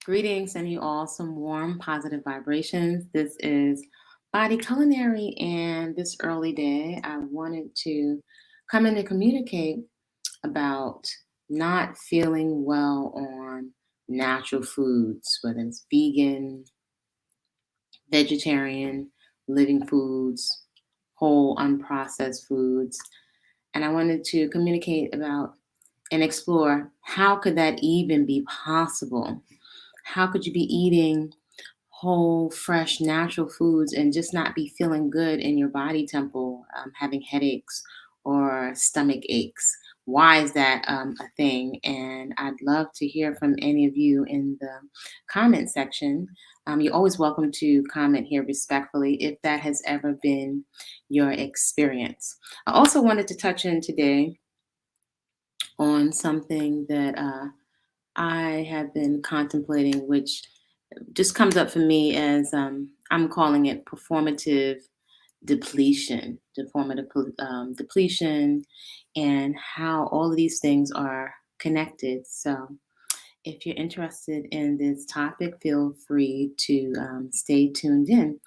Greetings, sending you all some warm, positive vibrations. This is Body-Culinary, and this early day, I wanted to come in and communicate about not feeling well on natural foods, whether it's vegan, vegetarian, living foods, whole, unprocessed foods. And I wanted to communicate about and explore how could that even be possible? How could you be eating whole, fresh, natural foods and just not be feeling good in your body temple, having headaches or stomach aches? Why is that a thing? And I'd love to hear from any of you in the comment section. You're always welcome to comment here respectfully if that has ever been your experience. I also wanted to touch in today on something that I have been contemplating, which just comes up for me as I'm calling it performative depletion, depletion, and how all of these things are connected. So, if you're interested in this topic, feel free to stay tuned in.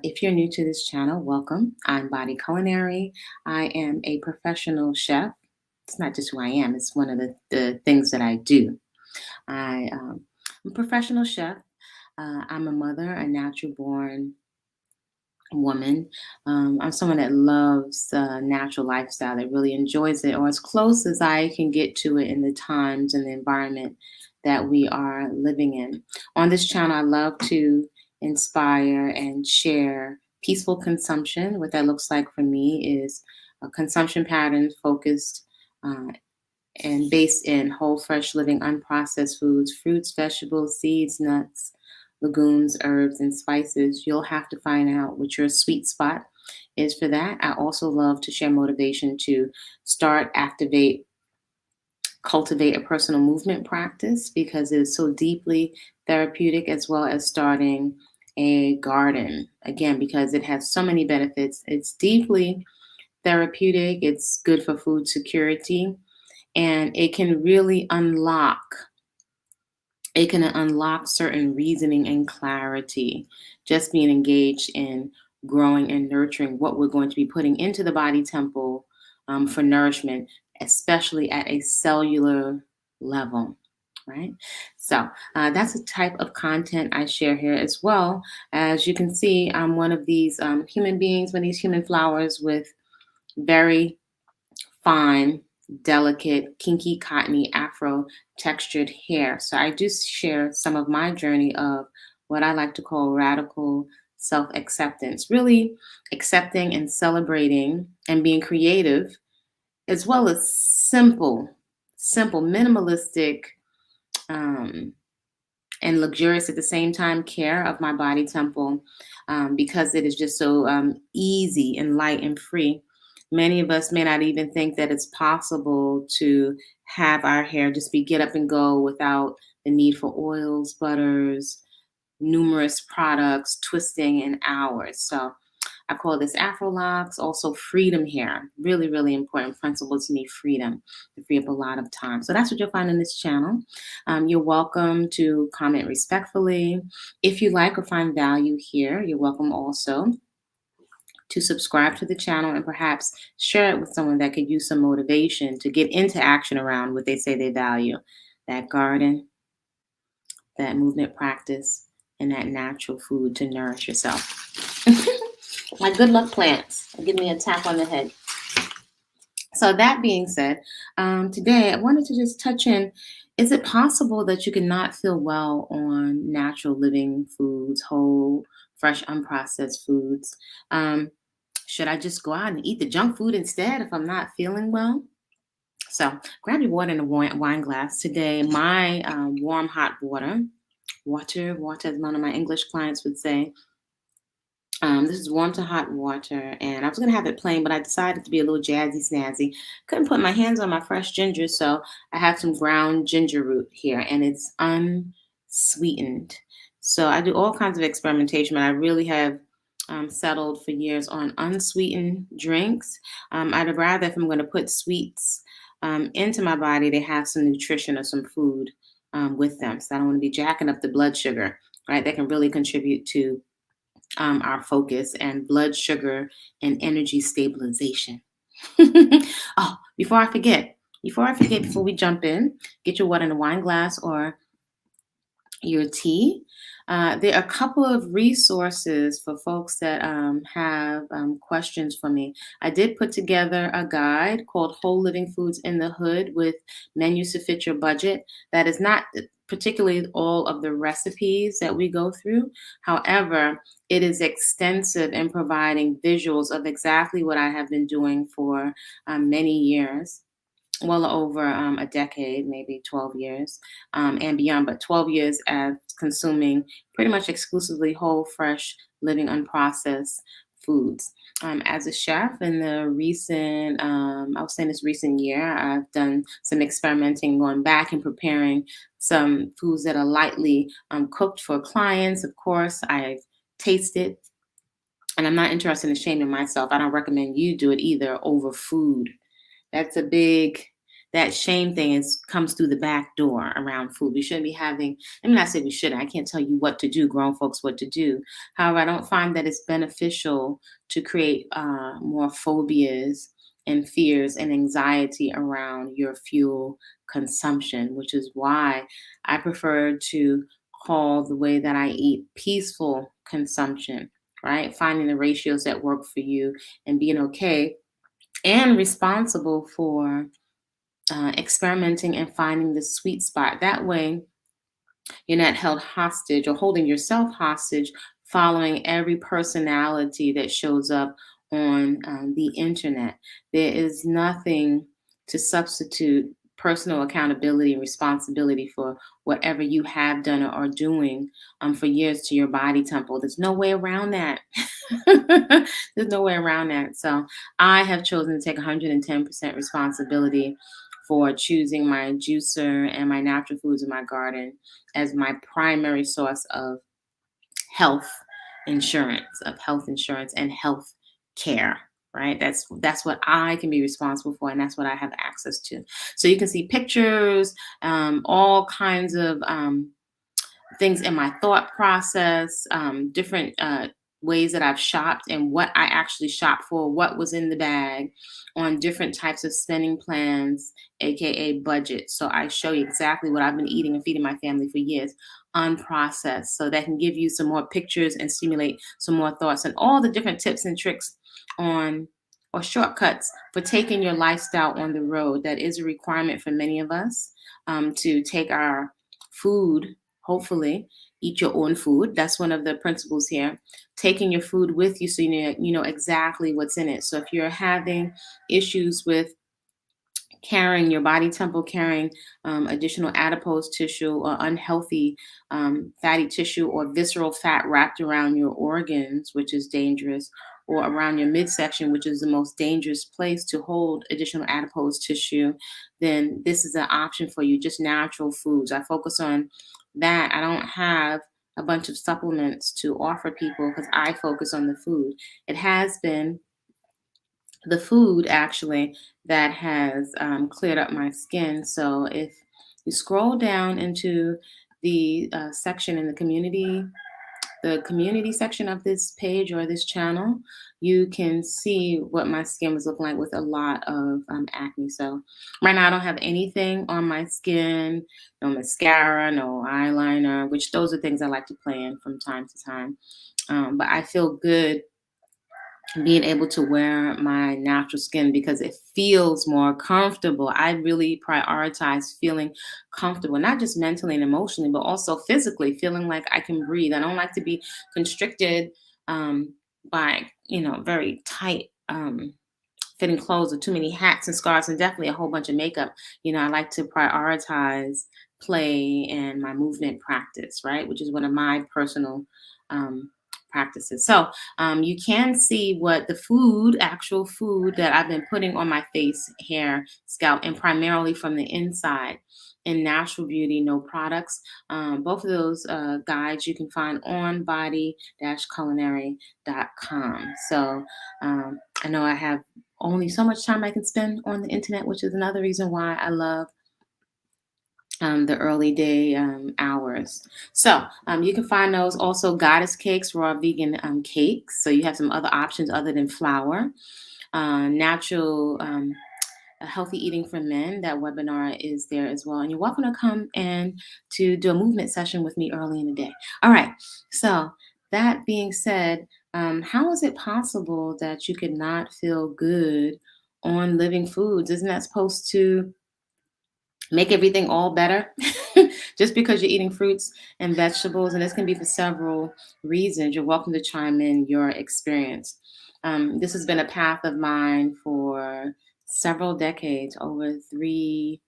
If you're new to this channel, welcome. I'm Body-Culinary. I am a professional chef. It's not just who I am, it's one of the things that I do. I'm a professional chef. I'm a mother, a natural born woman. I'm someone that loves natural lifestyle, that really enjoys it, or as close as I can get to it in the times and the environment that we are living in. On this channel, I love to inspire and share peaceful consumption. What that looks like for me is a consumption pattern focused uh, and based in whole, fresh, living, unprocessed foods, fruits, vegetables, seeds, nuts, legumes, herbs, and spices. You'll have to find out what your sweet spot is for that. I also love to share motivation to start, activate, cultivate a personal movement practice because it is so deeply therapeutic, as well as starting a garden. Again, because it has so many benefits. It's deeply therapeutic, it's good for food security, and it can unlock certain reasoning and clarity, just being engaged in growing and nurturing what we're going to be putting into the body temple for nourishment, especially at a cellular level. Right. So that's a type of content I share here as well. As you can see, I'm one of these human beings, one of these human flowers with very fine, delicate, kinky, cottony, afro textured hair. So I do share some of my journey of what I like to call radical self acceptance, really accepting and celebrating and being creative, as well as simple, minimalistic, um, and luxurious at the same time care of my body temple, because it is just so easy and light and free. Many of us may not even think that it's possible to have our hair just be get up and go without the need for oils, butters, numerous products, twisting, and hours. So I call this Afro locks, also freedom hair. Really, really important principle to me, freedom, to free up a lot of time. So that's what you'll find in this channel. You're welcome to comment respectfully. If you like or find value here, you're welcome also to subscribe to the channel and perhaps share it with someone that could use some motivation to get into action around what they say they value, that garden, that movement practice, and that natural food to nourish yourself. My good luck plants. Give me a tap on the head. So that being said, today I wanted to just touch in, is it possible that you cannot feel well on natural living foods, whole, fresh, unprocessed foods? Should I just go out and eat the junk food instead if I'm not feeling well? So grab your water in a wine glass. Today, my warm, hot water, as one of my English clients would say. This is warm to hot water, and I was gonna have it plain, but I decided to be a little jazzy snazzy. Couldn't put my hands on my fresh ginger, so I have some ground ginger root here, and it's unsweetened. So I do all kinds of experimentation, but I really have settled for years on unsweetened drinks. I'd rather, if I'm going to put sweets into my body, they have some nutrition or some food with them. So I don't want to be jacking up the blood sugar, right? That can really contribute to our focus and blood sugar and energy stabilization. Oh, before we jump in, get your water in a wine glass or your tea. There are a couple of resources for folks that have questions for me. I did put together a guide called Whole Living Foods in the Hood with menus to fit your budget. That is not particularly all of the recipes that we go through. However, it is extensive in providing visuals of exactly what I have been doing for many years, well over a decade, maybe 12 years and beyond, but 12 years as consuming pretty much exclusively whole, fresh, living, unprocessed foods. As a chef in the recent, I was saying this recent year, I've done some experimenting, going back and preparing some foods that are lightly cooked for clients. Of course, I've tasted, and I'm not interested in shaming myself. I don't recommend you do it either over food. That's a big, that shame thing is comes through the back door around food. We shouldn't be having, let me not say we shouldn't. I can't tell you what to do, grown folks what to do. However, I don't find that it's beneficial to create more phobias and fears and anxiety around your fuel consumption, which is why I prefer to call the way that I eat peaceful consumption, right? Finding the ratios that work for you and being okay and responsible for experimenting and finding the sweet spot. That way, you're not held hostage or holding yourself hostage following every personality that shows up on the internet. There is nothing to substitute personal accountability and responsibility for whatever you have done or are doing for years to your body temple. There's no way around that. There's no way around that. So I have chosen to take 110% responsibility for choosing my juicer and my natural foods in my garden as my primary source of health health insurance and health care. Right. That's what I can be responsible for, and that's what I have access to. So you can see pictures, all kinds of things in my thought process, different ways that I've shopped and what I actually shopped for, what was in the bag on different types of spending plans, aka budget. So I show you exactly what I've been eating and feeding my family for years, unprocessed. So that can give you some more pictures and stimulate some more thoughts and all the different tips and tricks on or shortcuts for taking your lifestyle on the road. That is a requirement for many of us to take our food, hopefully eat your own food. That's one of the principles here. Taking your food with you so you know exactly what's in it. So if you're having issues with carrying your body temple, carrying additional adipose tissue or unhealthy fatty tissue or visceral fat wrapped around your organs, which is dangerous, or around your midsection, which is the most dangerous place to hold additional adipose tissue, then this is an option for you. Just natural foods. I focus on that. I don't have a bunch of supplements to offer people because I focus on the food. It has been the food actually that has cleared up my skin. So if you scroll down into the section in the community section of this page or this channel, you can see what my skin was looking like with a lot of acne. So right now I don't have anything on my skin, no mascara, no eyeliner, which those are things I like to play in from time to time. But I feel good being able to wear my natural skin because it feels more comfortable. I really prioritize feeling comfortable, not just mentally and emotionally, but also physically, feeling like I can breathe. I don't like to be constricted by, very tight fitting clothes or too many hats and scarves and definitely a whole bunch of makeup. I like to prioritize play and my movement practice, right? Which is one of my personal um, practices. So you can see what the actual food that I've been putting on my face, hair, scalp, and primarily from the inside in Natural Beauty, No Products. Both of those guides you can find on body-culinary.com. So I know I have only so much time I can spend on the internet, which is another reason why I love the early day hours. So you can find those also goddess cakes, raw vegan cakes. So you have some other options other than flour. Natural healthy eating for men. That webinar is there as well, and you're welcome to come and to do a movement session with me early in the day. All right. So that being said, how is it possible that you could not feel good on living foods? Isn't that supposed to make everything all better just because you're eating fruits and vegetables? And this can be for several reasons. You're welcome to chime in your experience. This has been a path of mine for several decades, over 3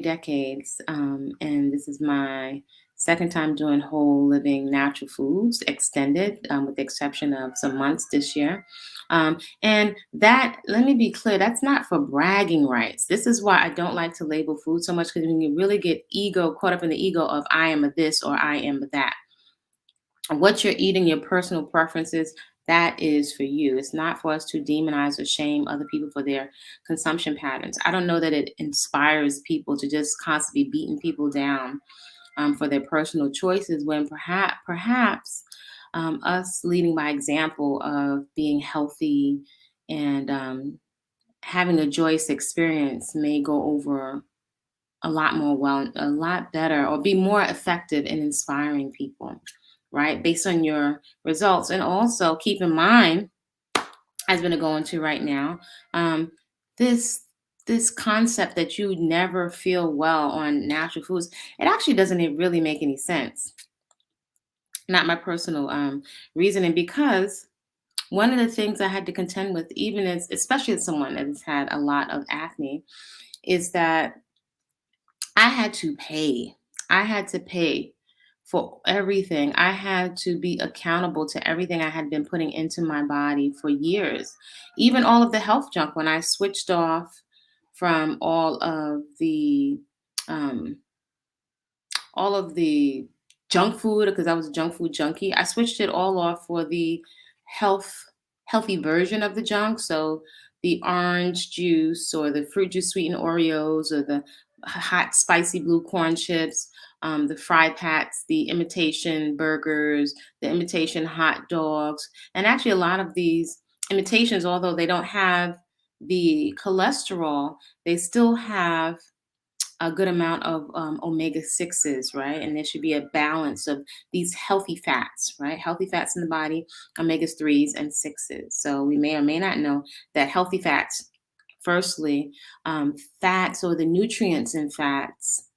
decades. And this is my second time doing whole living natural foods extended, with the exception of some months this year. And that, let me be clear, that's not for bragging rights. This is why I don't like to label food so much, because when you really get caught up in the ego of I am a this or I am a that, what you're eating, your personal preferences, that is for you. It's not for us to demonize or shame other people for their consumption patterns. I don't know that it inspires people to just constantly beating people down for their personal choices, when perhaps us leading by example of being healthy and having a joyous experience may go over a lot more well, a lot better, or be more effective in inspiring people, right? Based on your results. And also keep in mind, as we're going to go into right now, this this concept that you never feel well on natural foods, it actually doesn't really make any sense. Not my personal reasoning, because one of the things I had to contend with, even as especially as someone that has had a lot of acne, is that I had to pay. I had to pay for everything. I had to be accountable to everything I had been putting into my body for years. Even all of the health junk, when I switched off from um, all of the junk food, because I was a junk food junkie. I switched it all off for the health healthy version of the junk. So the orange juice or the fruit juice sweetened Oreos or the hot spicy blue corn chips, the fry packs, the imitation burgers, the imitation hot dogs, and actually a lot of these imitations, although they don't have the cholesterol, they still have a good amount of omega 6s, right? And there should be a balance of these healthy fats, right? Healthy fats in the body, omega 3s and 6s. So we may or may not know that healthy fats, firstly, fats or the nutrients in fats,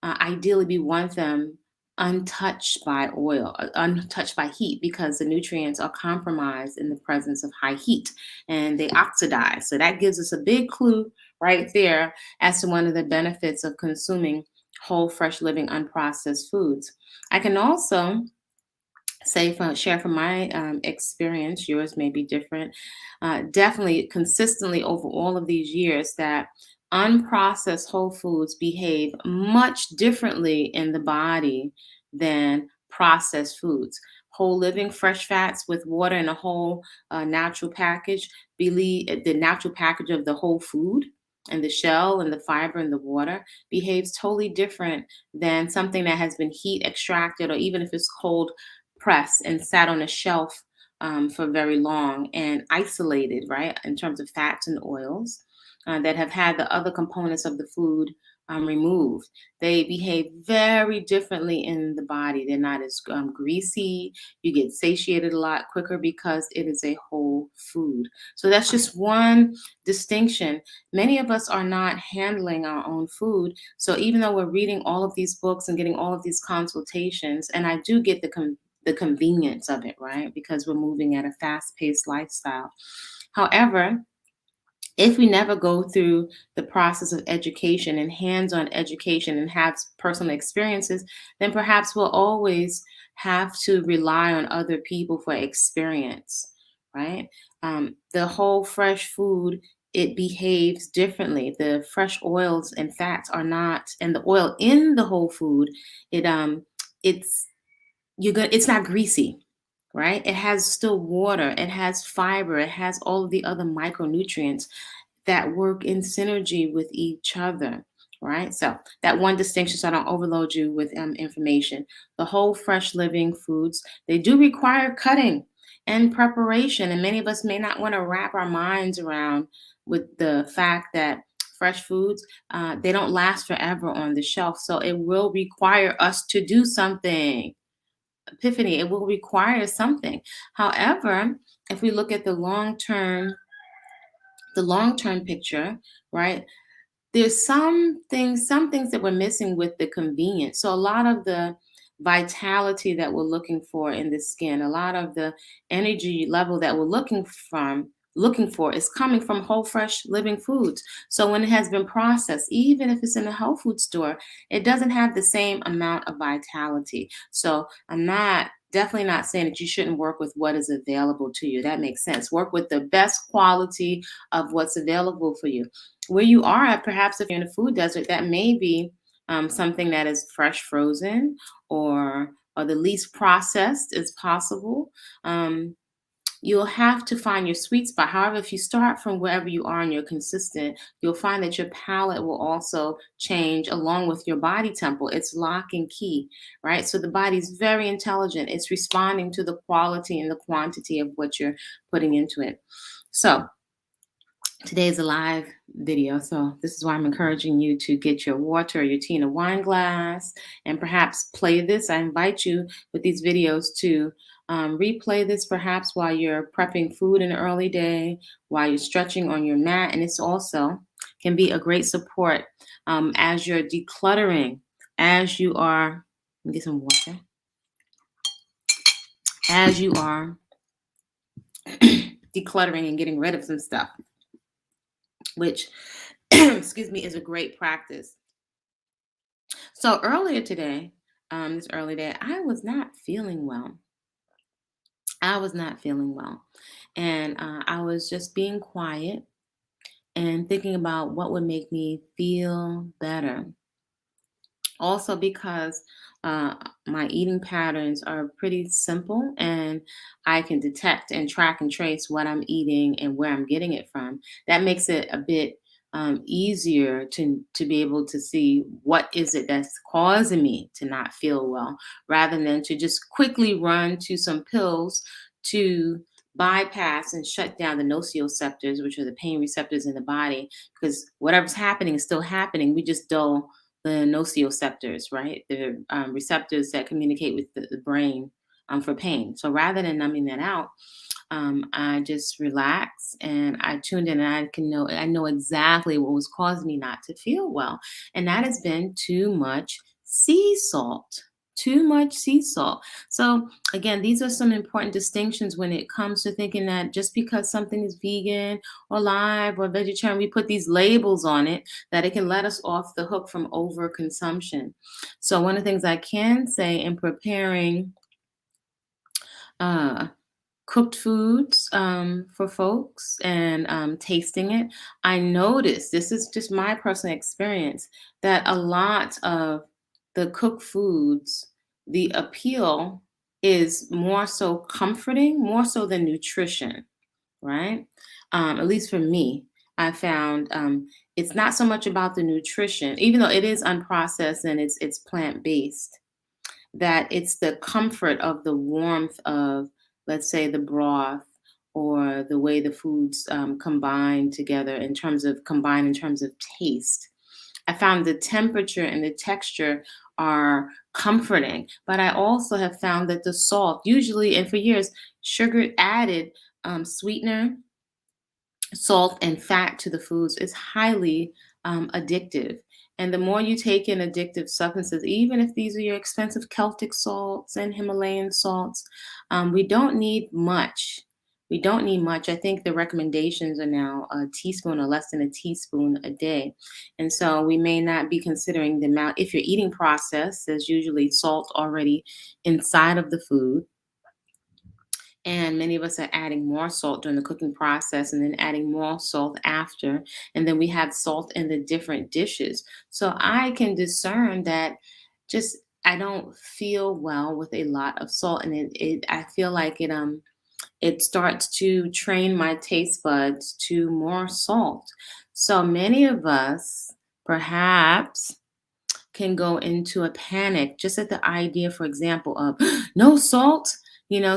ideally we want them untouched by oil, untouched by heat, because the nutrients are compromised in the presence of high heat and they oxidize. So that gives us a big clue right there as to one of the benefits of consuming whole, fresh, living, unprocessed foods. I can also share from my experience, yours may be different, definitely consistently over all of these years, that unprocessed whole foods behave much differently in the body than processed foods. Whole living fresh fats with water in a whole natural package, believe the natural package of the whole food and the shell and the fiber and the water behaves totally different than something that has been heat extracted, or even if it's cold pressed and sat on a shelf for very long and isolated, right, in terms of fats and oils that have had the other components of the food removed. They behave very differently in the body. They're not as greasy. You get satiated a lot quicker because it is a whole food. So that's just one distinction. Many of us are not handling our own food. So even though we're reading all of these books and getting all of these consultations, and I do get the convenience of it, right? Because we're moving at a fast paced lifestyle. However, if we never go through the process of education and hands on education and have personal experiences, then perhaps we'll always have to rely on other people for experience, right? The whole fresh food, it behaves differently. The fresh oils and fats are not, and the oil in the whole food, it it's it's not greasy, right? It has still water, it has fiber, it has all of the other micronutrients that work in synergy with each other, right? So that one distinction, so I don't overload you with information. The whole fresh living foods, they do require cutting and preparation, and many of us may not want to wrap our minds around with the fact that fresh foods, they don't last forever on the shelf, so it will require us to do something. Epiphany, it will require something. However, if we look at the long term picture, right? There's some things that we're missing with the convenience. So a lot of the vitality that we're looking for in the skin, a lot of the energy level that we're looking for is coming from whole fresh living foods. So when it has been processed, even if it's in a health food store, it doesn't have the same amount of vitality. So I'm not definitely not saying that you shouldn't work with what is available to you. That makes sense. Work with the best quality of what's available for you where you are at. Perhaps if you're in a food desert, that may be something that is fresh frozen or the least processed as possible. um, you'll have to find your sweet spot. However, if you start from wherever you are and you're consistent, you'll find that your palate will also change along with your body tempo. It's lock and key, right? So the body's very intelligent. It's responding to the quality and the quantity of what you're putting into it. So today is a live video, so this is why I'm encouraging you to get your water or your tea in a wine glass and perhaps play this. I invite you with these videos to replay this perhaps while you're prepping food in the early day, while you're stretching on your mat, and it's also can be a great support as you're decluttering, as you are, let me get some water, as you are decluttering and getting rid of some stuff, which excuse me, is a great practice. So earlier today, this early day, I was not feeling well. I was not feeling well. And I was just being quiet and thinking about what would make me feel better. Also, because uh, my eating patterns are pretty simple and I can detect and track and trace what I'm eating and where I'm getting it from. That makes it a bit easier to be able to see what is it that's causing me to not feel well, rather than to just quickly run to some pills to bypass and shut down the nociceptors, which are the pain receptors in the body, because whatever's happening is still happening. We just dull the nociceptors, right? The receptors that communicate with the brain for pain. So rather than numbing that out, I just relaxed and I tuned in, and I know exactly what was causing me not to feel well, and that has been too much sea salt. Too much sea salt. So again, these are some important distinctions when it comes to thinking that just because something is vegan or live or vegetarian, we put these labels on it that it can let us off the hook from overconsumption. So one of the things I can say in preparing uh, cooked foods for folks and tasting it, I noticed, this is just my personal experience, that a lot of the cooked foods, the appeal is more so comforting, more so than nutrition, right? At least for me, I found it's not so much about the nutrition, even though it is unprocessed and it's plant based, that it's the comfort of the warmth of, let's say, the broth or the way the foods combine together in terms of taste. I found the temperature and the texture are comforting, but I also have found that the salt, usually, and for years, sugar added sweetener, salt and fat to the foods is highly addictive. And the more you take in addictive substances, even if these are your expensive Celtic salts and Himalayan salts, we don't need much. We don't need much. I think the recommendations are now a teaspoon or less than a teaspoon a day. And so we may not be considering the amount. If you're eating processed, there's usually salt already inside of the food, and many of us are adding more salt during the cooking process and then adding more salt after. And then we have salt in the different dishes. So I can discern that just I don't feel well with a lot of salt. And it I feel like it starts to train my taste buds to more salt. So many of us perhaps can go into a panic just at the idea, for example, of no salt.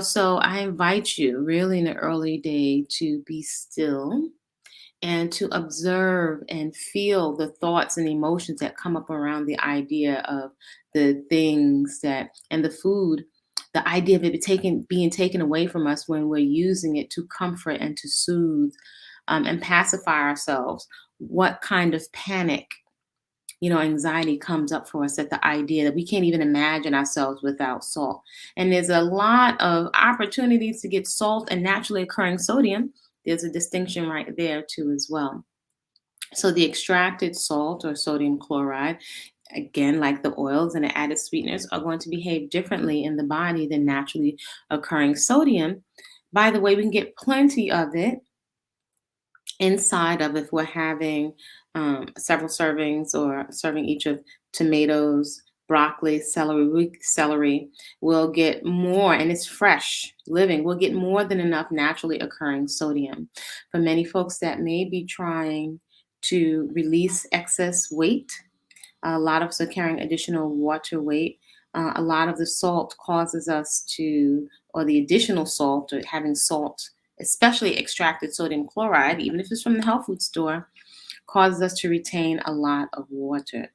So I invite you really in the early day to be still and to observe and feel the thoughts and emotions that come up around the idea of the things that and the food, the idea of it being taken away from us when we're using it to comfort and to soothe, and pacify ourselves. What kind of panic, anxiety comes up for us at the idea that we can't even imagine ourselves without salt. And there's a lot of opportunities to get salt and naturally occurring sodium. There's a distinction right there too as well. So the extracted salt or sodium chloride, again, like the oils and the added sweeteners, are going to behave differently in the body than naturally occurring sodium. By the way, we can get plenty of it inside of, if we're having several servings or serving each of tomatoes, broccoli, celery, we'll get more, and it's fresh living. We'll get more than enough naturally occurring sodium. For many folks that may be trying to release excess weight, a lot of us are carrying additional water weight. A lot of the salt causes us to, or the additional salt, or having salt, especially extracted sodium chloride, even if it's from the health food store, causes us to retain a lot of water.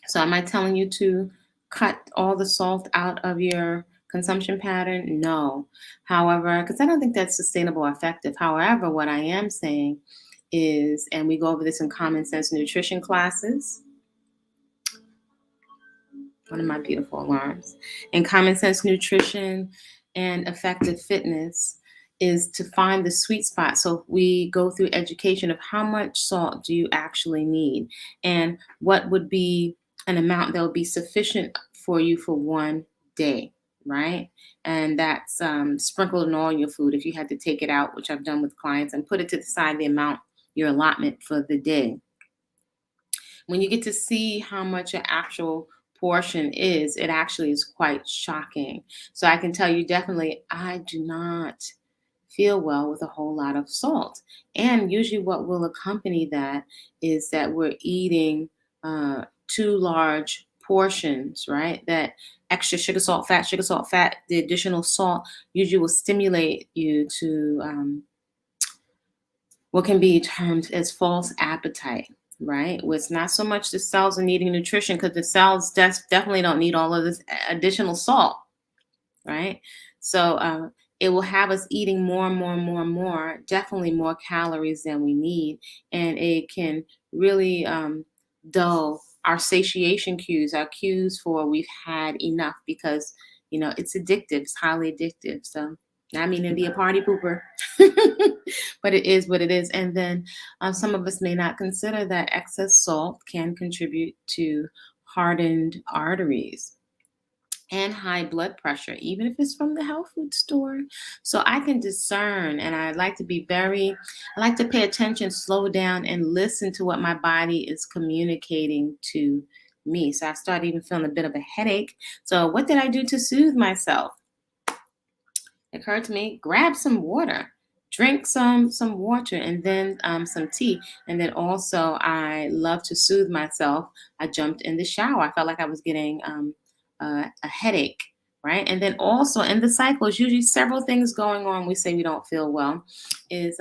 So, am I telling you to cut all the salt out of your consumption pattern? No. However, because I don't think that's sustainable or effective. However, what I am saying is, and we go over this in common sense nutrition classes, one of my beautiful alarms, and common sense nutrition and effective fitness, is to find the sweet spot. So we go through education of how much salt do you actually need, and what would be an amount that would be sufficient for you for one day, right? And that's sprinkled in all your food. If you had to take it out, which I've done with clients, and put it to the side, the amount, your allotment for the day. When you get to see how much an actual portion is, it actually is quite shocking. So I can tell you definitely, I do not feel well with a whole lot of salt. And usually, what will accompany that is that we're eating too large portions, right? That extra sugar, salt, fat, the additional salt usually will stimulate you to what can be termed as false appetite, right? Where it's not so much the cells are needing nutrition, because the cells definitely don't need all of this additional salt, right? So it will have us eating more and more and more and more, definitely more calories than we need. And it can really dull our satiation cues, our cues for we've had enough, because, it's addictive, it's highly addictive. So, not meaning to be a party pooper, but it is what it is. And then some of us may not consider that excess salt can contribute to hardened arteries and high blood pressure, even if it's from the health food store. So I can discern, and I like to pay attention, slow down, and listen to what my body is communicating to me. So I started even feeling a bit of a headache. So what did I do to soothe myself? It occurred to me, grab some water, drink some water, and then some tea. And then also, I love to soothe myself. I jumped in the shower. I felt like I was getting a headache, right? And then also in the cycle, is usually several things going on. We say we don't feel well. Is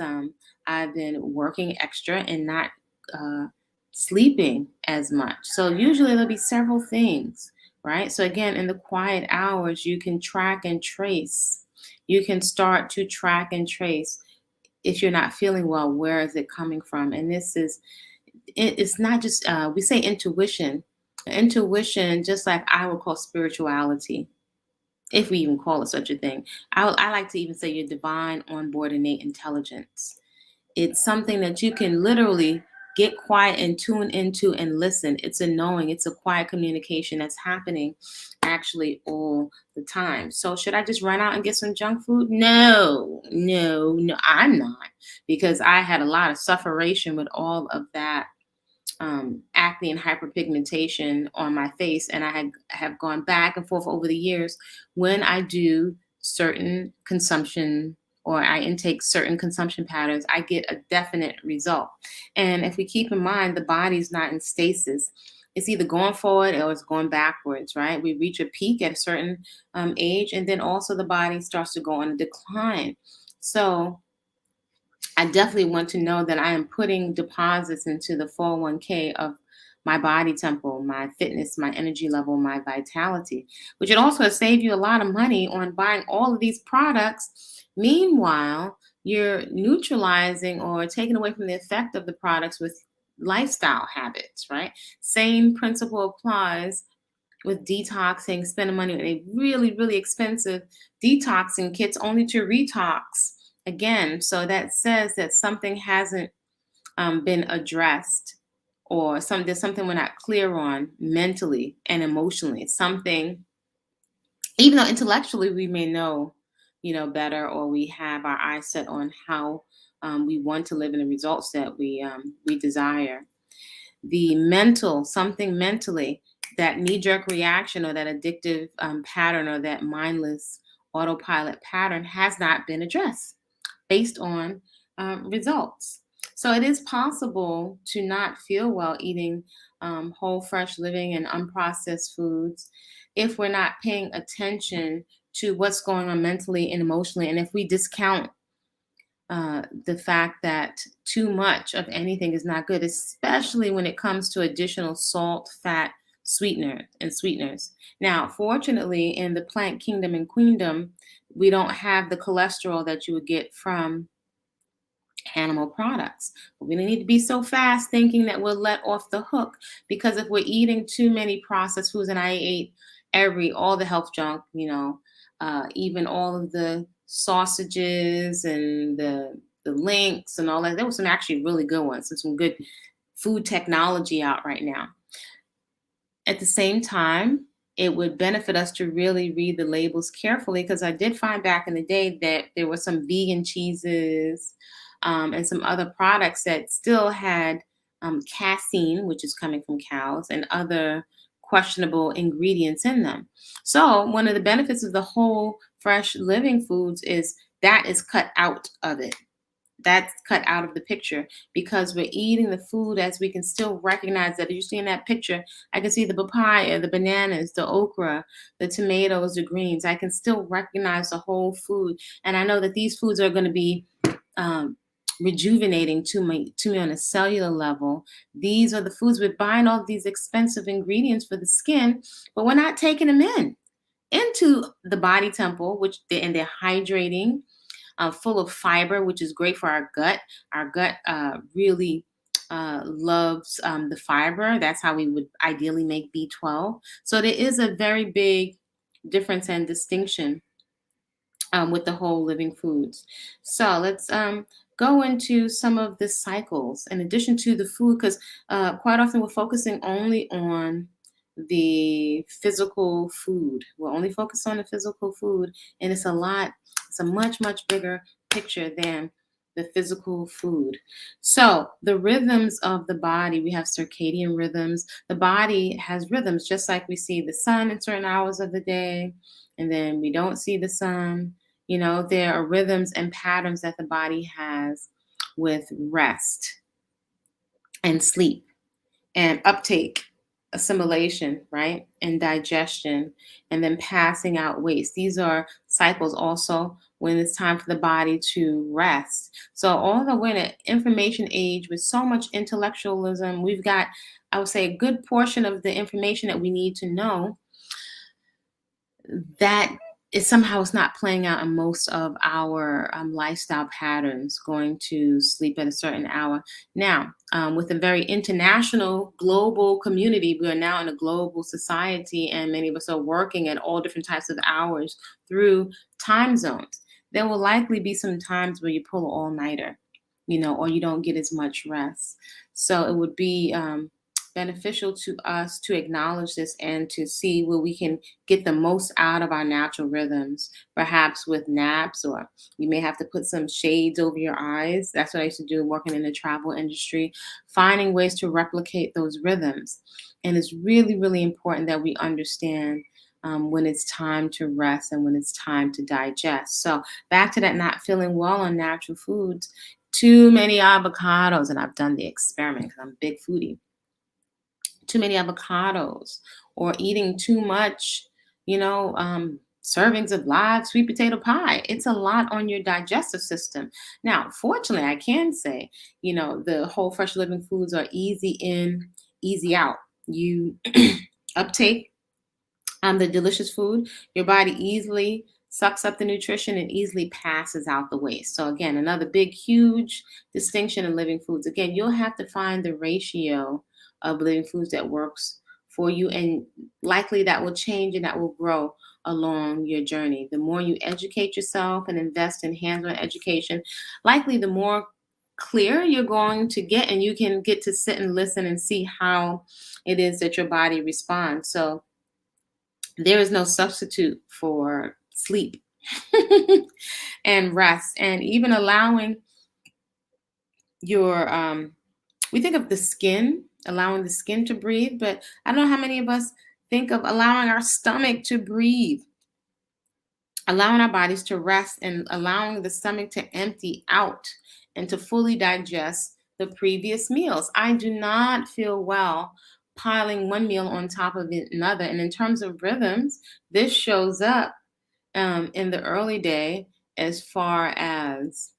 I've been working extra and not uh, sleeping as much. So usually there'll be several things, right? So again, in the quiet hours, you can track and trace. You can start to track and trace, if you're not feeling well, where is it coming from? And it's not just, we say intuition. Intuition, just like I would call spirituality, if we even call it such a thing. I like to even say your divine onboard innate intelligence. It's something that you can literally get quiet and tune into and listen. It's a knowing, it's a quiet communication that's happening actually all the time. So, should I just run out and get some junk food? No, no, no, I'm not. Because I had a lot of sufferation with all of that acne and hyperpigmentation on my face, and have gone back and forth over the years when I do certain consumption or I intake certain consumption patterns, I get a definite result. And if we keep in mind the body's not in stasis, it's either going forward or it's going backwards, right? We reach a peak at a certain age, and then also the body starts to go on a decline. So I definitely want to know that I am putting deposits into the 401k of my body temple, my fitness, my energy level, my vitality, which would also save you a lot of money on buying all of these products. Meanwhile, you're neutralizing or taking away from the effect of the products with lifestyle habits, right? Same principle applies with detoxing, spending money on a really, really expensive detoxing kits only to retox again. So that says that something hasn't been addressed, or there's something we're not clear on mentally and emotionally. Something, even though intellectually we may know, better, or we have our eyes set on how we want to live in the results that we desire. The mental, something mentally, that knee-jerk reaction or that addictive pattern or that mindless autopilot pattern has not been addressed based on results. So it is possible to not feel well eating whole, fresh living and unprocessed foods if we're not paying attention to what's going on mentally and emotionally. And if we discount the fact that too much of anything is not good, especially when it comes to additional salt, fat, sweeteners. Now, fortunately, in the plant kingdom and queendom, we don't have the cholesterol that you would get from animal products. But we don't need to be so fast thinking that we'll let off the hook, because if we're eating too many processed foods, and I ate all the health junk, even all of the sausages and the links and all that. There were some actually really good ones and some good food technology out right now. At the same time, it would benefit us to really read the labels carefully, because I did find back in the day that there were some vegan cheeses and some other products that still had casein, which is coming from cows, and other questionable ingredients in them. So, one of the benefits of the whole fresh living foods is that is cut out of it. That's cut out of the picture, because we're eating the food as we can still recognize that. You see in that picture, I can see the papaya, the bananas, the okra, the tomatoes, the greens. I can still recognize the whole food. And I know that these foods are going to be um, rejuvenating to me on a cellular level. These are the foods we're buying all these expensive ingredients for the skin, but we're not taking them into the body temple, and they're hydrating, full of fiber, which is great for our gut. Our gut really loves the fiber. That's how we would ideally make B12. So there is a very big difference and distinction with the whole living foods. So let's go into some of the cycles in addition to the food, because quite often we're focusing only on the physical food. We're only focused on the physical food, and it's a much, much bigger picture than the physical food. So the rhythms of the body, we have circadian rhythms. The body has rhythms, just like we see the sun in certain hours of the day, and then we don't see the sun. There are rhythms and patterns that the body has with rest and sleep and uptake, assimilation, right? And digestion, and then passing out waste. These are cycles also when it's time for the body to rest. So, although we're in an information age with so much intellectualism, we've got, I would say, a good portion of the information that we need to know that is somehow it's not playing out in most of our lifestyle patterns, going to sleep at a certain hour. Now, with a very international, global community, we are now in a global society, and many of us are working at all different types of hours through time zones. There will likely be some times where you pull an all-nighter, or you don't get as much rest. So it would be beneficial to us to acknowledge this and to see where we can get the most out of our natural rhythms, perhaps with naps, or you may have to put some shades over your eyes. That's what I used to do working in the travel industry, finding ways to replicate those rhythms. And it's really, really important that we understand when it's time to rest and when it's time to digest. So back to that not feeling well on natural foods, too many avocados, and I've done the experiment because I'm a big foodie. Too many avocados or eating too much, servings of live sweet potato pie. It's a lot on your digestive system. Now, fortunately, I can say, the whole fresh living foods are easy in, easy out. You uptake the delicious food, your body easily sucks up the nutrition and easily passes out the waste. So again, another big, huge distinction in living foods. Again, you'll have to find the ratio of living foods that works for you, and likely that will change and that will grow along your journey. The more you educate yourself and invest in hands-on education, likely the more clear you're going to get, and you can get to sit and listen and see how it is that your body responds. So there is no substitute for sleep and rest, and even allowing your we think of the skin, allowing the skin to breathe, but I don't know how many of us think of allowing our stomach to breathe, allowing our bodies to rest, and allowing the stomach to empty out and to fully digest the previous meals. I do not feel well piling one meal on top of another. And in terms of rhythms, this shows up in the early day as far as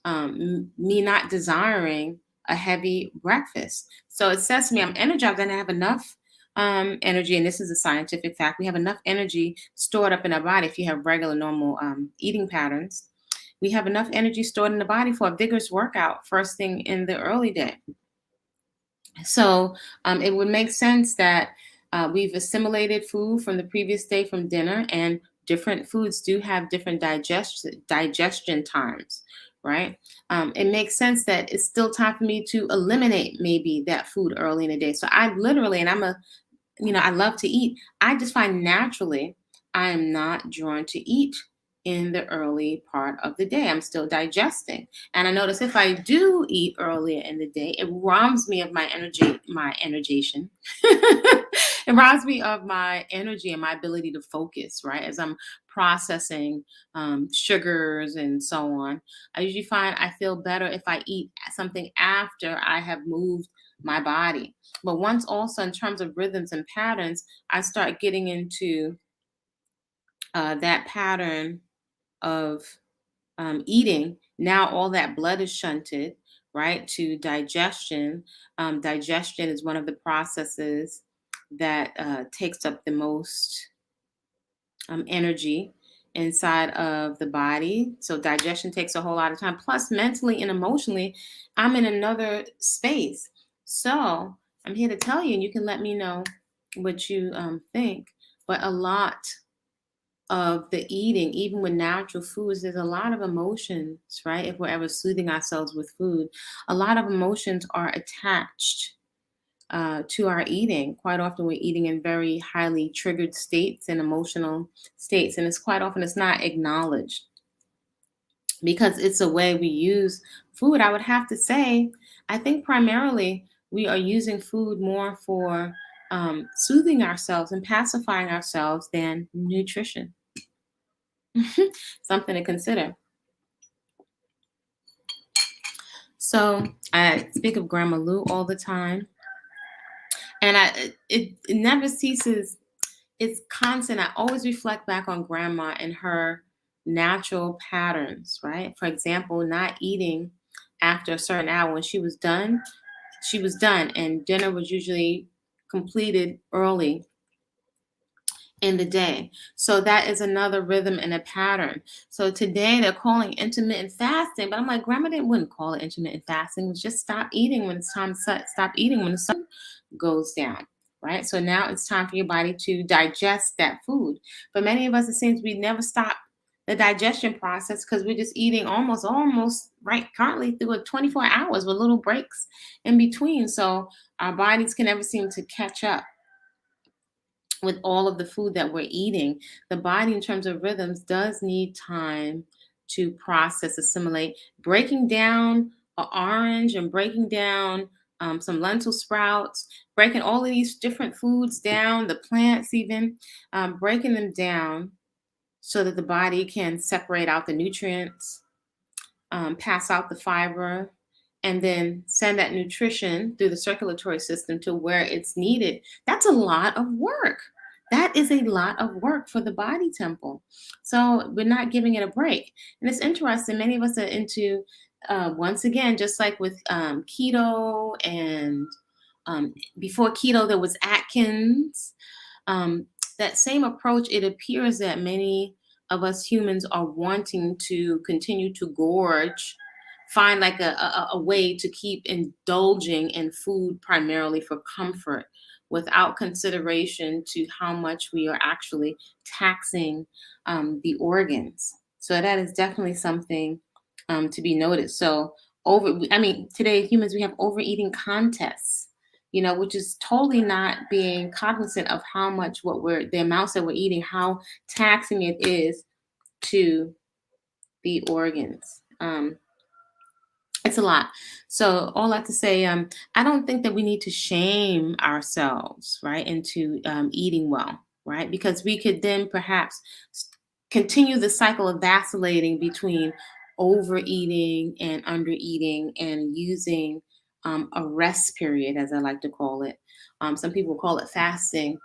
me not desiring a heavy breakfast. So it says to me, I'm energized and I have enough energy. And this is a scientific fact. We have enough energy stored up in our body if you have regular, normal eating patterns. We have enough energy stored in the body for a vigorous workout first thing in the early day. So it would make sense that we've assimilated food from the previous day from dinner, and different foods do have different digestion times, right? It makes sense that it's still time for me to eliminate maybe that food early in the day. So I literally, and I love to eat. I just find naturally I am not drawn to eat in the early part of the day. I'm still digesting. And I notice if I do eat earlier in the day, it robs me of my energy, my energization. It robs me of my energy and my ability to focus, right? As I'm processing sugars and so on. I usually find I feel better if I eat something after I have moved my body. But once also in terms of rhythms and patterns, I start getting into that pattern of eating. Now all that blood is shunted, right, to digestion. Digestion is one of the processes that takes up the most energy inside of the body. So digestion takes a whole lot of time. Plus, mentally and emotionally, I'm in another space. So I'm here to tell you, and you can let me know what you think. But a lot of the eating, even with natural foods, there's a lot of emotions, right? If we're ever soothing ourselves with food, a lot of emotions are attached to our eating. Quite often, we're eating in very highly triggered states and emotional states, and it's quite often it's not acknowledged because it's a way we use food. I would have to say, I think primarily we are using food more for soothing ourselves and pacifying ourselves than nutrition. Something to consider. So I speak of Grandma Lou all the time, and it never ceases. It's constant. I always reflect back on Grandma and her natural patterns, right? For example, not eating after a certain hour. When she was done, and dinner was usually completed early in the day. So that is another rhythm and a pattern. So today they're calling intermittent fasting, but I'm like, Grandma didn't wouldn't call it intermittent fasting. It's just stop eating when it's time to stop eating when the sun goes down. Right. So now it's time for your body to digest that food. But many of us, it seems we never stop the digestion process because we're just eating almost right currently through a 24 hours with little breaks in between. So our bodies can never seem to catch up with all of the food that we're eating. The body, in terms of rhythms, does need time to process, assimilate. Breaking down an orange and breaking down some lentil sprouts, breaking all of these different foods down, the plants even, breaking them down so that the body can separate out the nutrients, pass out the fiber, and then send that nutrition through the circulatory system to where it's needed. That's a lot of work. That is a lot of work for the body temple. So we're not giving it a break. And it's interesting, many of us are into, once again, just like with keto and before keto, there was Atkins. Um, that same approach, it appears that many of us humans are wanting to continue to gorge, find like a way to keep indulging in food primarily for comfort without consideration to how much we are actually taxing the organs. So that is definitely something to be noted. So I mean, today humans, we have overeating contests, which is totally not being cognizant of how much the amounts that we're eating, how taxing it is to the organs. It's a lot. So all that to say, I don't think that we need to shame ourselves, right, into eating well, right, because we could then perhaps continue the cycle of vacillating between overeating and undereating and using a rest period, as I like to call it. Some people call it fasting.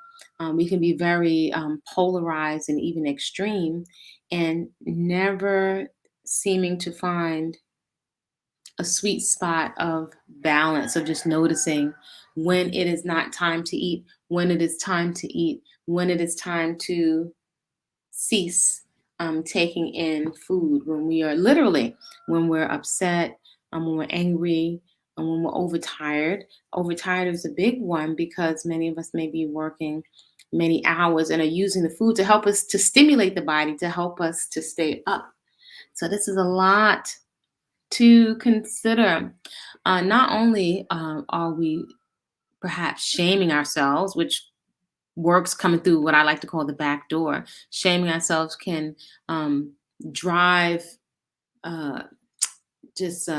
We can be very polarized and even extreme, and never seeming to find a sweet spot of balance, of just noticing when it is not time to eat, when it is time to eat, when it is time to cease taking in food, when we are literally, when we're upset, when we're angry, and when we're overtired. Overtired is a big one because many of us may be working many hours and are using the food to help us to stimulate the body, to help us to stay up. So this is a lot to consider. Not only are we perhaps shaming ourselves, which works coming through what I like to call the back door. Shaming ourselves can drive uh, just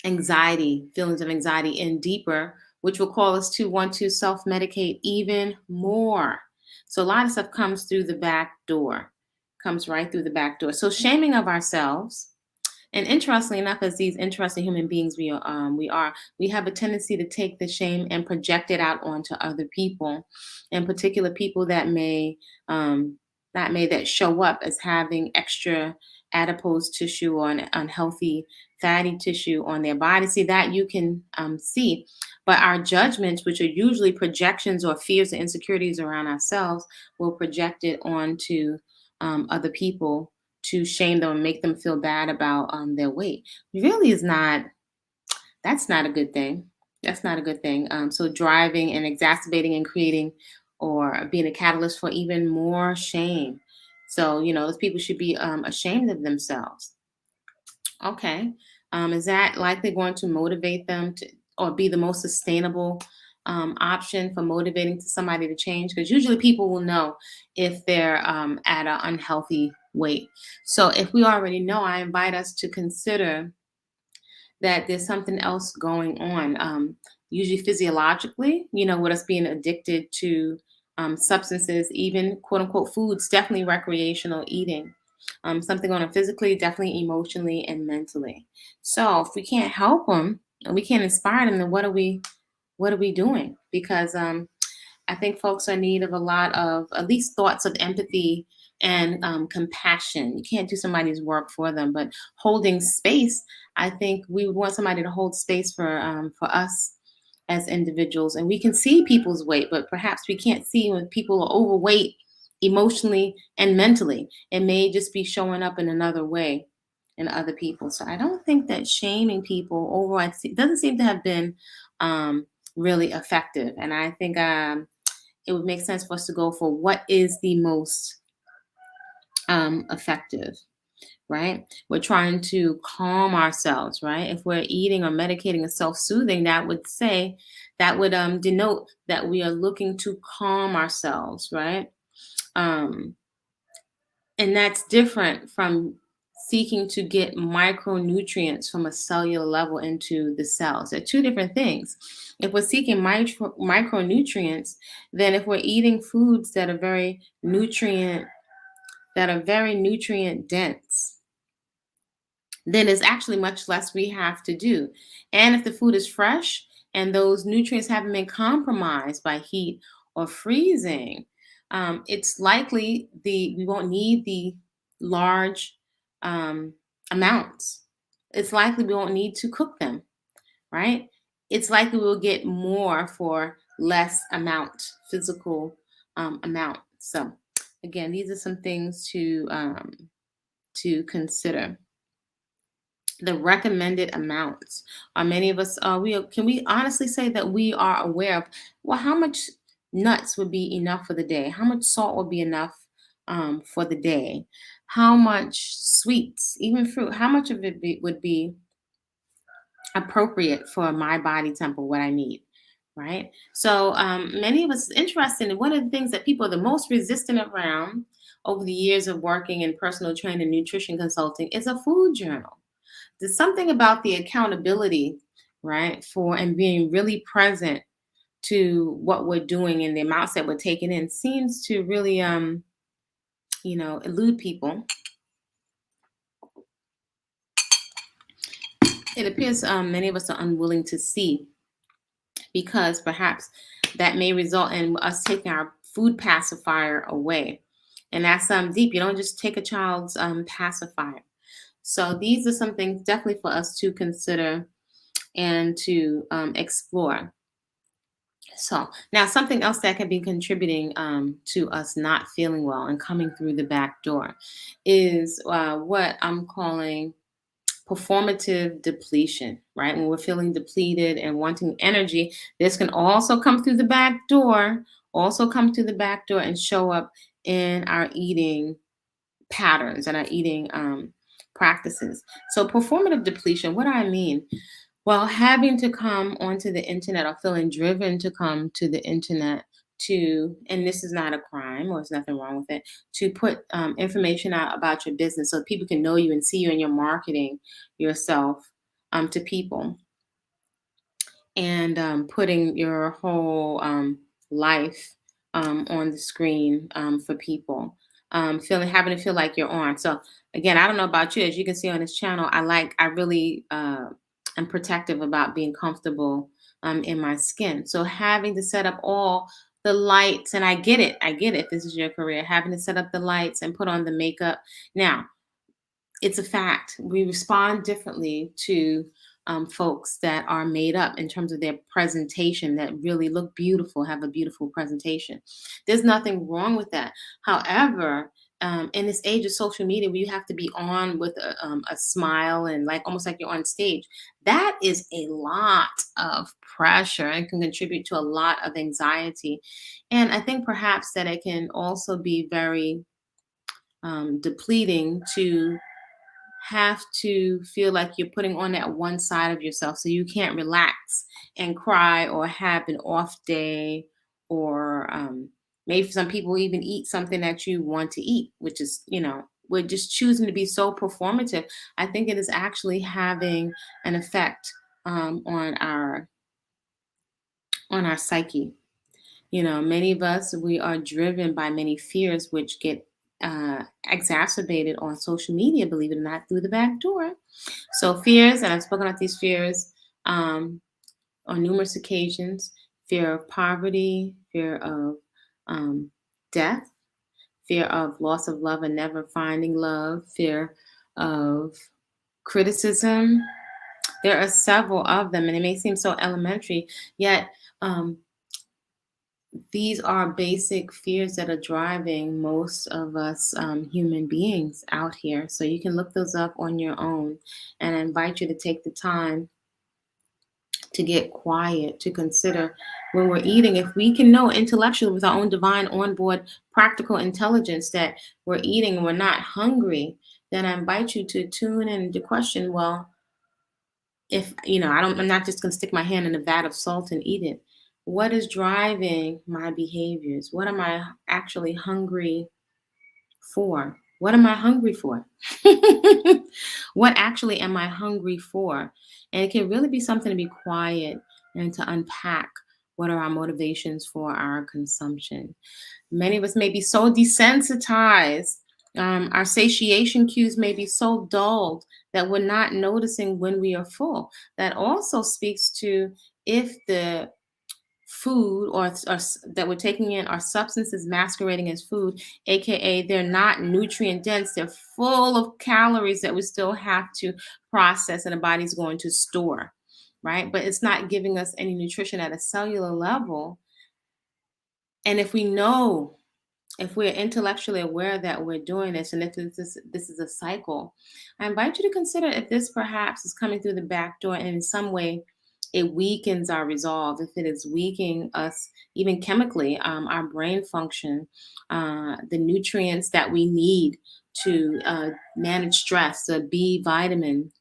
anxiety, feelings of anxiety in deeper, which will call us to want to self medicate even more. So a lot of stuff comes through the back door, comes right through the back door. So shaming of ourselves. And interestingly enough, as these interesting human beings we have a tendency to take the shame and project it out onto other people, in particular people that show up as having extra adipose tissue or an unhealthy fatty tissue on their body. See that you can see, but our judgments, which are usually projections or fears and insecurities around ourselves, will project it onto other people to shame them and make them feel bad about their weight. Really is not, that's not a good thing. That's not a good thing. So driving and exacerbating and creating or being a catalyst for even more shame. So, those people should be ashamed of themselves. Okay. Is that likely going to motivate them to, or be the most sustainable option for motivating to somebody to change? Because usually people will know if they're at an unhealthy weight. So if we already know, I invite us to consider that there's something else going on. Usually physiologically, with us being addicted to substances, even quote unquote foods, definitely recreational eating. Something going on physically, definitely emotionally and mentally. So if we can't help them and we can't inspire them, then what are we doing? Because I think folks are in need of a lot of at least thoughts of empathy and compassion. You can't do somebody's work for them, but holding space. I think we would want somebody to hold space for us as individuals, and we can see people's weight, but perhaps we can't see when people are overweight emotionally and mentally. It may just be showing up in another way in other people. So I don't think that shaming people overall doesn't seem to have been really effective, and I think it would make sense for us to go for what is the most effective, right? We're trying to calm ourselves, right? If we're eating or medicating or self-soothing, that would denote that we are looking to calm ourselves, right? And that's different from seeking to get micronutrients from a cellular level into the cells. They're two different things. If we're seeking micronutrients, then if we're eating foods that are very nutrient dense, then there's actually much less we have to do. And if the food is fresh and those nutrients haven't been compromised by heat or freezing, it's likely we won't need the large um, amounts. It's likely we won't need to cook them, right? It's likely we'll get more for less physical amount. So again, these are some things to consider. The recommended amounts. Are many of us can we honestly say that we are aware of, well, how much nuts would be enough for the day? How much salt would be enough for the day? How much sweets, even fruit, how much of it would be appropriate for my body tempo, what I need, right? So many of us interested in one of the things that people are the most resistant around over the years of working in personal training and nutrition consulting is a food journal. There's something about the accountability, right, for and being really present to what we're doing and the amounts that we're taking in seems to really elude people. It appears many of us are unwilling to see, because perhaps that may result in us taking our food pacifier away. And that's deep. You don't just take a child's pacifier. So these are some things definitely for us to consider and to explore. So now something else that can be contributing to us not feeling well and coming through the back door is what I'm calling performative depletion, right? When we're feeling depleted and wanting energy, this can also come through the back door, and show up in our eating patterns and our eating practices. So performative depletion, what do I mean? Well, having to come onto the internet or feeling driven to come to the internet and this is not a crime or there's nothing wrong with it, to put information out about your business so people can know you and see you and you're marketing yourself to people, and putting your whole life on the screen for people, having to feel like you're on. So again, I don't know about you, as you can see on this channel, I really am protective about being comfortable in my skin. So having to set up all the lights, and I get it, if this is your career, having to set up the lights and put on the makeup. Now, it's a fact. We respond differently to folks that are made up in terms of their presentation, that really look beautiful, have a beautiful presentation. There's nothing wrong with that. However, in this age of social media, where you have to be on with a smile and like almost like you're on stage, that is a lot of pressure and can contribute to a lot of anxiety. And I think perhaps that it can also be very depleting to have to feel like you're putting on that one side of yourself so you can't relax and cry or have an off day, or maybe some people even eat something that you want to eat, which is, we're just choosing to be so performative. I think it is actually having an effect on our psyche. Many of us, we are driven by many fears, which get exacerbated on social media, believe it or not, through the back door. So fears, and I've spoken about these fears on numerous occasions: fear of poverty, fear of death, fear of loss of love and never finding love, fear of criticism. There are several of them, and it may seem so elementary, yet these are basic fears that are driving most of us human beings out here. So you can look those up on your own. And I invite you to take the time to get quiet, to consider when we're eating. If we can know intellectually with our own divine onboard practical intelligence that we're eating and we're not hungry, then I invite you to tune in to question, well, if I'm not just going to stick my hand in a vat of salt and eat it. What is driving my behaviors? What am I actually hungry for? What am I hungry for? What actually am I hungry for? And it can really be something to be quiet and to unpack what are our motivations for our consumption. Many of us may be so desensitized. Our satiation cues may be so dulled that we're not noticing when we are full. That also speaks to if the food that we're taking in are substances masquerading as food, aka they're not nutrient dense, they're full of calories that we still have to process and the body's going to store, right? But it's not giving us any nutrition at a cellular level. And if we're intellectually aware that we're doing this, and if this is a cycle, I invite you to consider if this perhaps is coming through the back door and in some way it weakens our resolve, if it is weakening us even chemically, our brain function, the nutrients that we need to manage stress, the B vitamins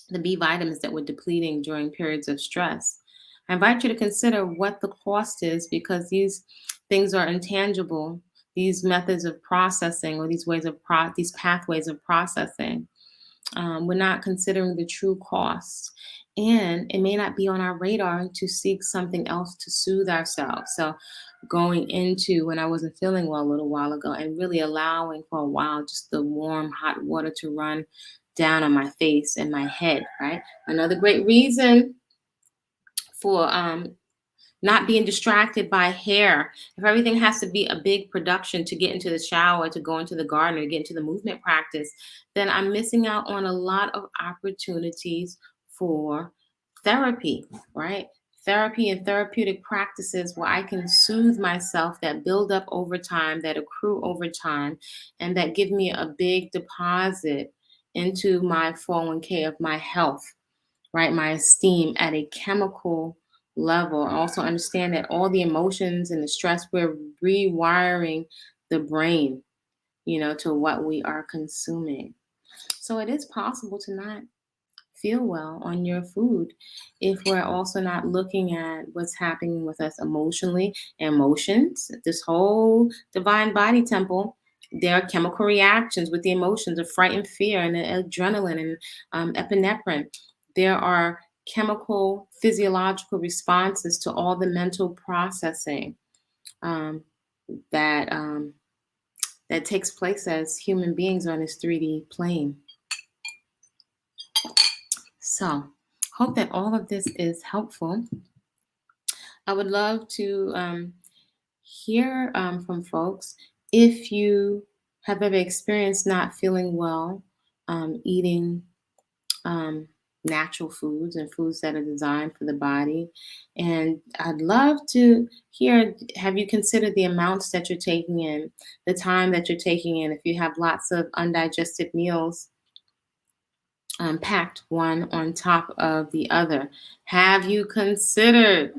that we're depleting during periods of stress. I invite you to consider what the cost is because these things are intangible. These methods of processing or these pathways of processing, we're not considering the true cost. And it may not be on our radar to seek something else to soothe ourselves. So, going into when I wasn't feeling well a little while ago and really allowing for a while just the warm, hot water to run down on my face and my head, right? Another great reason for not being distracted by hair. If everything has to be a big production to get into the shower, to go into the garden, or to get into the movement practice, then I'm missing out on a lot of opportunities for therapy, right? Therapy and therapeutic practices where I can soothe myself that build up over time, that accrue over time, and that give me a big deposit into my 401k of my health, right? My esteem at a chemical level. I also understand that all the emotions and the stress, we're rewiring the brain, to what we are consuming. So it is possible to not feel well on your food if we're also not looking at what's happening with us emotionally. Emotions, this whole divine body temple, there are chemical reactions with the emotions of fright and fear and adrenaline and epinephrine. There are chemical physiological responses to all the mental processing um, that that takes place as human beings on this 3D plane. So, hope that all of this is helpful. I would love to hear from folks if you have ever experienced not feeling well, eating natural foods and foods that are designed for the body. And I'd love to hear, have you considered the amounts that you're taking in, the time that you're taking in? If you have lots of undigested meals, packed one on top of the other. Have you considered?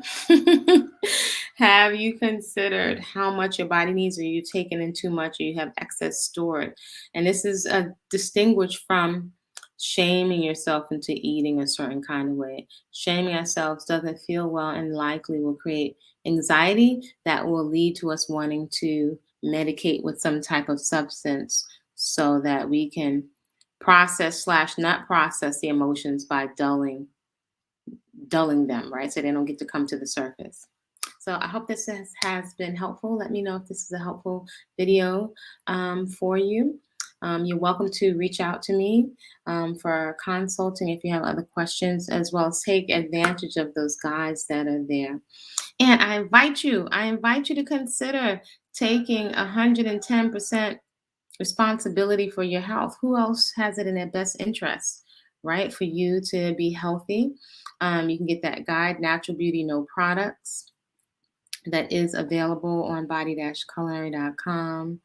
Have you considered how much your body needs? Are you taking in too much, or you have excess stored? And this is distinguished from shaming yourself into eating a certain kind of way. Shaming ourselves doesn't feel well and likely will create anxiety that will lead to us wanting to medicate with some type of substance so that we can process slash not process the emotions by dulling them, right? So they don't get to come to the surface. So I hope this has been helpful. Let me know if this is a helpful video for you. You're welcome to reach out to me for consulting if you have other questions, as well as take advantage of those guides that are there. And I invite you to consider taking 110% responsibility for your health. Who else has it in their best interest, right? For you to be healthy. You can get that guide, Natural Beauty No Products, that is available on body-culinary.com.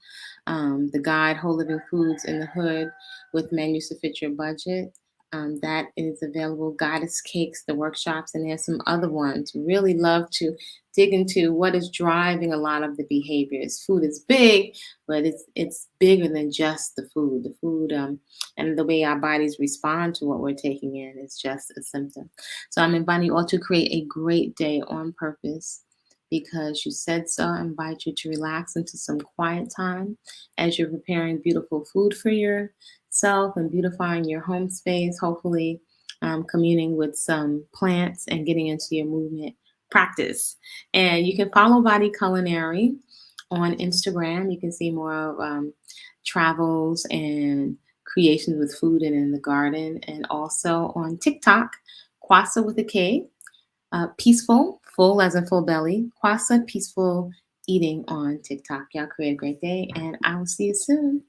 The guide, Whole Living Foods in the Hood with Menus to Fit Your Budget. That is available. Goddess Cakes, the workshops, and there's some other ones. Really love to dig into what is driving a lot of the behaviors. Food is big, but it's bigger than just the food. The food and the way our bodies respond to what we're taking in is just a symptom. So I'm inviting you all to create a great day on purpose. because you said so. I invite you to relax into some quiet time as you're preparing beautiful food for yourself and beautifying your home space, hopefully communing with some plants and getting into your movement practice. And you can follow Body-Culinary on Instagram. You can see more of travels and creations with food and in the garden, and also on TikTok, Kwasa with a K, peaceful, full as in full belly, Kwasa peaceful eating on TikTok. Y'all create a great day, and I will see you soon.